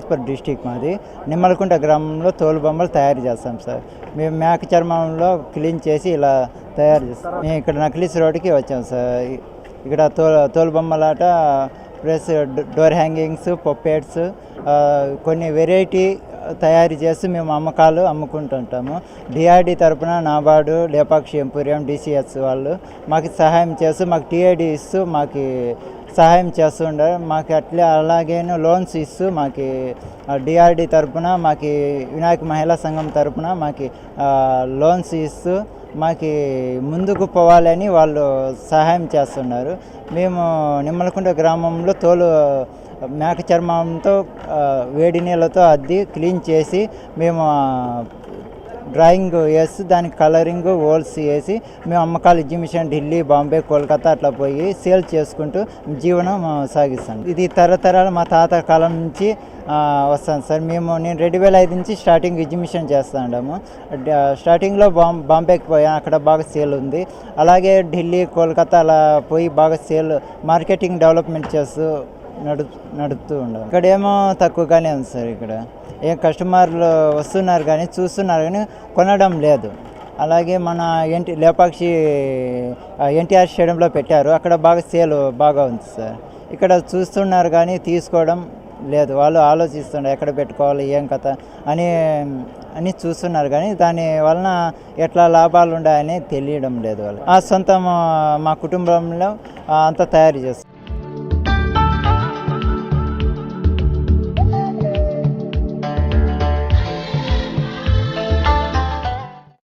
Anantapuram district మాది. నిమ్మలకుంట గ్రామంలో తోలు బొమ్మలు తయారు చేస్తాం సార్. మేము మేక చర్మంలో క్లీన్ చేసి ఇలా తయారు చేస్తాం. మేము ఇక్కడ నక్లీస్ రోడ్డుకి వచ్చాం సార్. ఇక్కడ తోలు బొమ్మలాట ప్లస్ డోర్ హ్యాంగింగ్స్, పప్పెట్స్, కొన్ని వెరైటీ తయారు చేసి మేము అమ్ముకుంటుంటాము. డిఆర్డి తరపున నాబార్డు, లేపాక్షి ఎంపోరియం, డిసిఎస్ వాళ్ళు మాకు సహాయం చేస్తూ మాకు టీఐడి ఇస్తూ మాకు సహాయం చేస్తుంటారు. మాకు అలాగే లోన్స్ ఇస్తూ మాకు డిఆర్డి తరపున మాకు వినాయక మహిళా సంఘం తరపున మాకు లోన్స్ ఇస్తూ మాకు ముందుకు పోవాలని వాళ్ళు సహాయం చేస్తున్నారు. మేము నిమ్మలకుంట గ్రామంలో మేక చర్మంతో వేడి నీళ్ళతో అద్ది క్లీన్ చేసి మేము డ్రాయింగ్ వేసి దానికి కలరింగ్ హోల్స్ వేసి మేము అమ్మకాలు ఎగ్జిబిషన్ ఢిల్లీ, బాంబే, కోల్కతా అట్లా పోయి సేల్ చేసుకుంటూ జీవనం సాగిస్తాం. ఇది తరతరాలు మా తాత కాలం నుంచి వస్తాను సార్. నేను 2005 నుంచి స్టార్టింగ్ ఎగ్జిబిషన్ చేస్తూ ఉంటాము. స్టార్టింగ్లో బాంబేకి పోయాను, అక్కడ బాగా సేల్ ఉంది. అలాగే ఢిల్లీ, కోల్కతా అలా పోయి బాగా సేల్ మార్కెటింగ్ డెవలప్మెంట్ చేస్తూ నడుపుతూ ఉండాలి. ఇక్కడేమో తక్కువగానే ఉంది సార్. ఇక్కడ ఏం కస్టమర్లు వస్తున్నారు కానీ చూస్తున్నారు కానీ కొనడం లేదు. అలాగే మన లేపాక్షి ఎన్టీఆర్ స్టేడియంలో పెట్టారు, అక్కడ బాగా సేల్ బాగా ఉంది సార్. ఇక్కడ చూస్తున్నారు కానీ తీసుకోవడం లేదు. వాళ్ళు ఆలోచిస్తున్నారు ఎక్కడ పెట్టుకోవాలి, ఏం కథ అని చూస్తున్నారు కానీ దాని వలన ఎట్లా లాభాలు ఉన్నాయని తెలియడం లేదు వాళ్ళు. సొంతం మా కుటుంబంలో అంతా తయారు చేస్తారు.